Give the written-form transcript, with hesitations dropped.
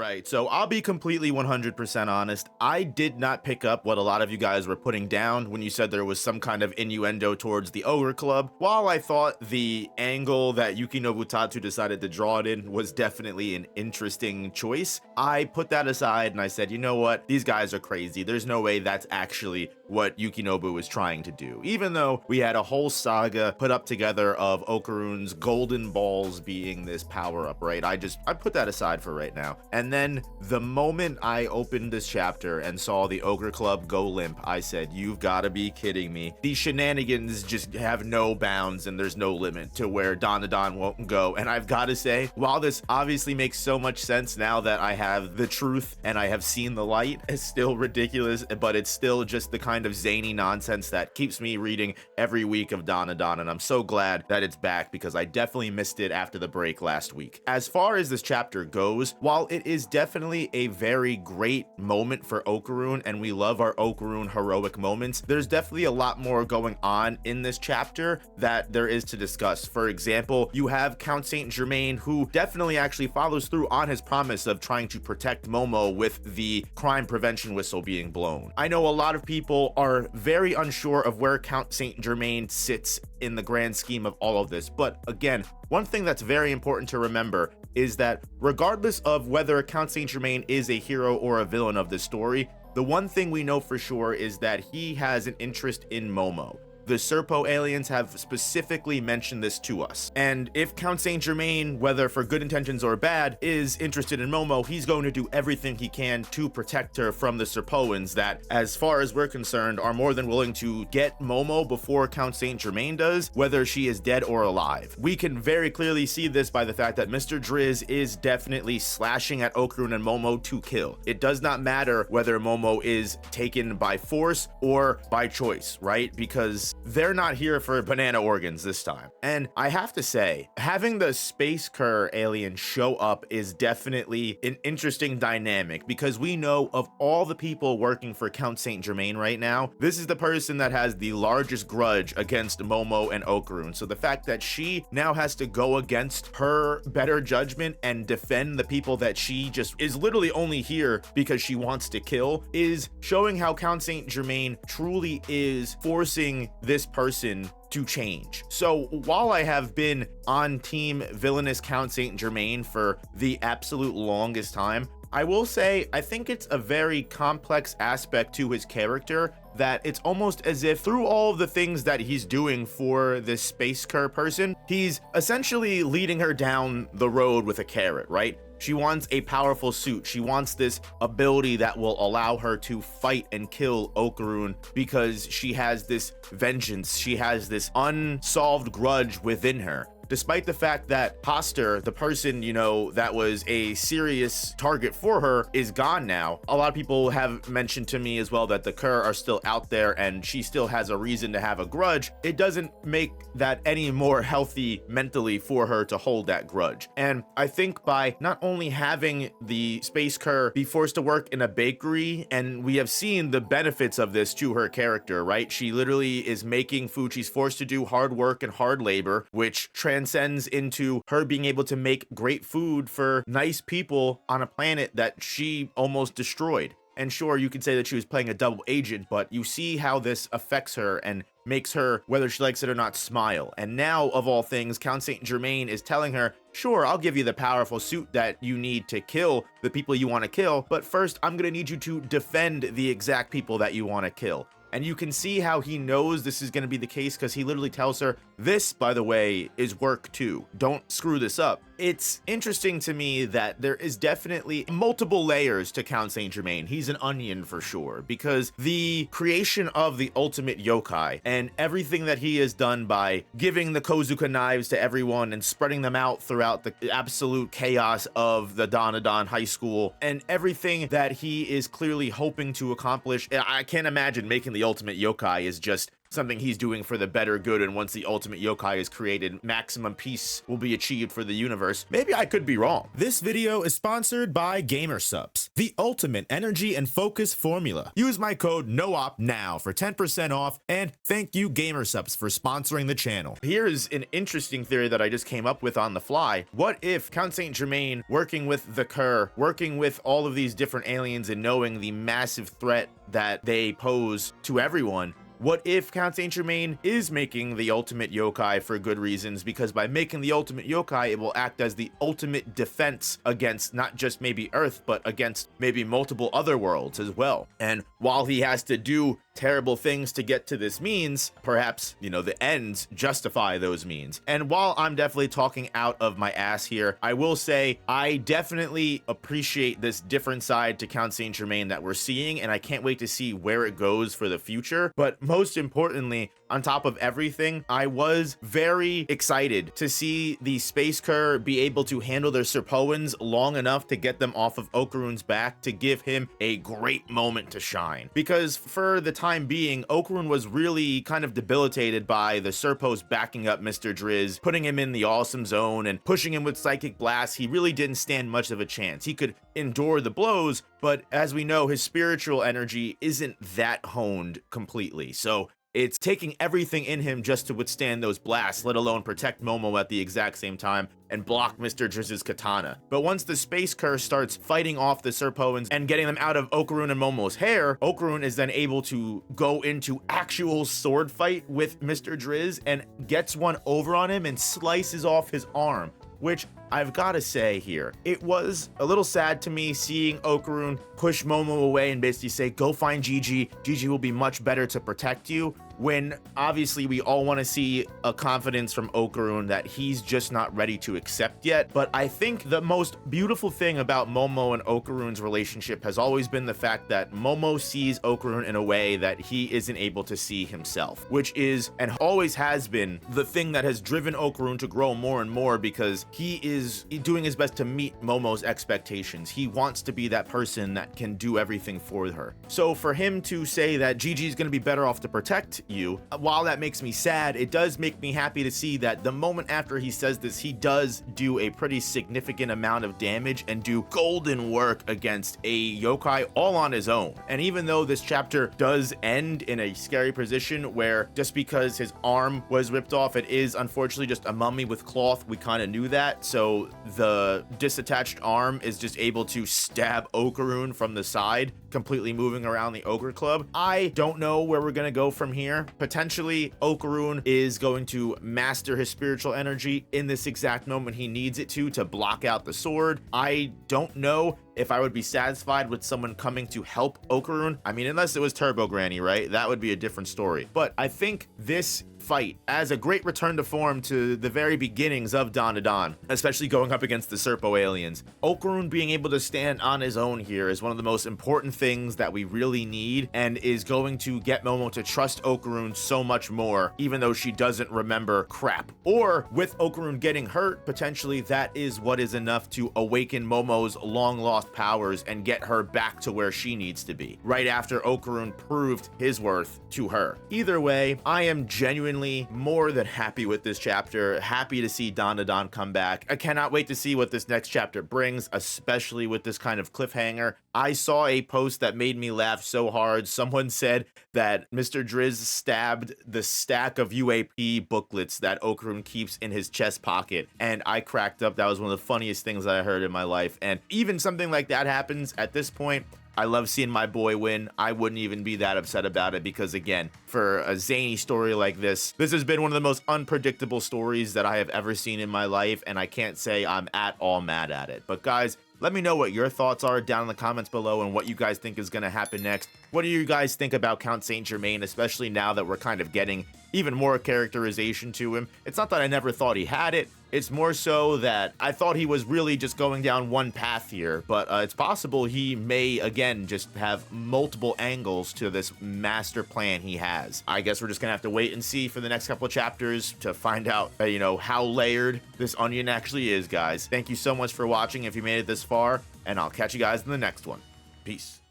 Right, so I'll be completely 100% honest. I did not pick up what a lot of you guys were putting down when you said there was some kind of innuendo towards the Ogre Club. While I thought the angle that Yuki Nobutatu decided to draw it in was definitely an interesting choice, I put that aside and I said, you know what, these guys are crazy. There's no way that's actually what Yukinobu was trying to do. Even though we had a whole saga put up together of Okaroon's golden balls being this power-up, right? I put that aside for right now. And then the moment I opened this chapter and saw the Ogre Club go limp, I said, you've got to be kidding me. These shenanigans just have no bounds and there's no limit to where DanDaDan won't go. And I've got to say, while this obviously makes so much sense now that I have the truth and I have seen the light, it's still ridiculous, but it's still just the kind of zany nonsense that keeps me reading every week of DanDaDan, and I'm so glad that it's back because I definitely missed it after the break last week. As far as this chapter goes, while it is definitely a very great moment for Okaroon, and we love our Okaroon heroic moments, there's definitely a lot more going on in this chapter that there is to discuss. For example, you have Count Saint Germaine, who definitely actually follows through on his promise of trying to protect Momo with the crime prevention whistle being blown. I know a lot of people are very unsure of where Count Saint Germaine sits in the grand scheme of all of this, but again, one thing that's very important to remember is that regardless of whether Count Saint Germaine is a hero or a villain of the story, the one thing we know for sure is that he has an interest in Momo. The Serpo aliens have specifically mentioned this to us. And if Count Saint Germaine, whether for good intentions or bad, is interested in Momo, he's going to do everything he can to protect her from the Serpoans that, as far as we're concerned, are more than willing to get Momo before Count Saint Germaine does, whether she is dead or alive. We can very clearly see this by the fact that Mr. Driz is definitely slashing at Okaroon and Momo to kill. It does not matter whether Momo is taken by force or by choice, right? Because they're not here for banana organs this time. And I have to say, having the Space Cur alien show up is definitely an interesting dynamic because we know of all the people working for Count Saint Germaine right now, this is the person that has the largest grudge against Momo and Okaroon. So the fact that she now has to go against her better judgment and defend the people that she just is literally only here because she wants to kill is showing how Count Saint Germaine truly is forcing this person to change. So while I have been on team villainous Count Saint Germaine for the absolute longest time, I will say I think it's a very complex aspect to his character that it's almost as if through all of the things that he's doing for this Space Cur person, he's essentially leading her down the road with a carrot, right? She wants a powerful suit. She wants this ability that will allow her to fight and kill Okaroon because she has this vengeance. She has this unsolved grudge within her. Despite the fact that Poster, the person, you know, that was a serious target for her, is gone now. A lot of people have mentioned to me as well that the Cur are still out there and she still has a reason to have a grudge. It doesn't make that any more healthy mentally for her to hold that grudge. And I think by not only having the Space Cur be forced to work in a bakery, and we have seen the benefits of this to her character, right? She literally is making food. She's forced to do hard work and hard labor, which transcends into her being able to make great food for nice people on a planet that she almost destroyed. And sure, you could say that she was playing a double agent, but you see how this affects her and makes her, whether she likes it or not, smile. And now, of all things, Count Saint Germaine is telling her, sure, I'll give you the powerful suit that you need to kill the people you want to kill, but first, I'm gonna need you to defend the exact people that you want to kill. And you can see how he knows this is going to be the case because he literally tells her, this, by the way, is work too. Don't screw this up. It's interesting to me that there is definitely multiple layers to Count Saint Germaine. He's an onion for sure, because the creation of the ultimate yokai and everything that he has done by giving the Kozuka knives to everyone and spreading them out throughout the absolute chaos of the DanDaDan high school and everything that he is clearly hoping to accomplish. I can't imagine making the ultimate yokai is just something he's doing for the better good, and once the ultimate yokai is created, maximum peace will be achieved for the universe. Maybe I could be wrong. This video is sponsored by GamerSupps, the ultimate energy and focus formula. Use my code NOOP now for 10% off, and thank you GamerSupps for sponsoring the channel. Here's an interesting theory that I just came up with on the fly. What if Count Saint Germain, working with the Cur, working with all of these different aliens and knowing the massive threat that they pose to everyone, what if Count Saint Germain is making the ultimate yokai for good reasons? Because by making the ultimate yokai, it will act as the ultimate defense against not just maybe Earth, but against maybe multiple other worlds as well. And while he has to do terrible things to get to this means, perhaps, you know, the ends justify those means. And while I'm definitely talking out of my ass here, I will say I definitely appreciate this different side to Count Saint Germain that we're seeing, and I can't wait to see where it goes for the future. But most importantly, on top of everything, I was very excited to see the Space Cur be able to handle their Serpoans long enough to get them off of Okaroon's back to give him a great moment to shine. Because for the time being, Okaroon was really kind of debilitated by the Serpos backing up Mr. Driz, putting him in the awesome zone and pushing him with Psychic Blast. He really didn't stand much of a chance. He could endure the blows, but as we know, his spiritual energy isn't that honed completely. So it's taking everything in him just to withstand those blasts, let alone protect Momo at the exact same time and block Mr. Driz's katana. But once the Space Cur starts fighting off the Serpoans and getting them out of Okaroon and Momo's hair, Okaroon is then able to go into actual sword fight with Mr. Driz and gets one over on him and slices off his arm, which I've got to say here, it was a little sad to me seeing Okaroon push Momo away and basically say, go find Gigi. Gigi will be much better to protect you, when obviously we all want to see a confidence from Okaroon that he's just not ready to accept yet. But I think the most beautiful thing about Momo and Okaroon's relationship has always been the fact that Momo sees Okaroon in a way that he isn't able to see himself, which is and always has been the thing that has driven Okaroon to grow more and more, because he is doing his best to meet Momo's expectations. He wants to be that person that can do everything for her. So for him to say that Gigi's going to be better off to protect you, while that makes me sad, it does make me happy to see that the moment after he says this, he does do a pretty significant amount of damage and do golden work against a yokai all on his own. And even though this chapter does end in a scary position where just because his arm was ripped off, it is unfortunately just a mummy with cloth, we kind of knew that. So the disattached arm is just able to stab Okaroon from the side, completely moving around the Ogre Club. I don't know where we're going to go from here. Potentially, Okaroon is going to master his spiritual energy in this exact moment he needs it to block out the sword. I don't know if I would be satisfied with someone coming to help Okaroon. I mean, unless it was Turbo Granny, right? That would be a different story. But I think this fight as a great return to form to the very beginnings of DanDaDan, especially going up against the Serpo aliens. Okaroon being able to stand on his own here is one of the most important things that we really need, and is going to get Momo to trust Okaroon so much more, even though she doesn't remember crap. Or with Okaroon getting hurt, potentially that is what is enough to awaken Momo's long lost powers and get her back to where she needs to be, right after Okaroon proved his worth to her. Either way, I am genuinely more than happy with this chapter, happy to see DanDaDan come back. I cannot wait to see what this next chapter brings, especially with this kind of cliffhanger. I saw a post that made me laugh so hard. Someone said that Mr. Driz stabbed the stack of UAP booklets that Okaroon keeps in his chest pocket, and I cracked up. That was one of the funniest things I heard in my life. And even something like that happens at this point, I love seeing my boy win. I wouldn't even be that upset about it, because again, for a zany story like this has been one of the most unpredictable stories that I have ever seen in my life, and I can't say I'm at all mad at it. But guys, let me know what your thoughts are down in the comments below and what you guys think is going to happen next. What do you guys think about Count Saint Germain, especially now that we're kind of getting even more characterization to him? It's not that I never thought he had it. It's more so that I thought he was really just going down one path here, but it's possible he may, again, just have multiple angles to this master plan he has. I guess we're just gonna have to wait and see for the next couple of chapters to find out, you know, how layered this onion actually is, guys. Thank you so much for watching if you made it this far, and I'll catch you guys in the next one. Peace.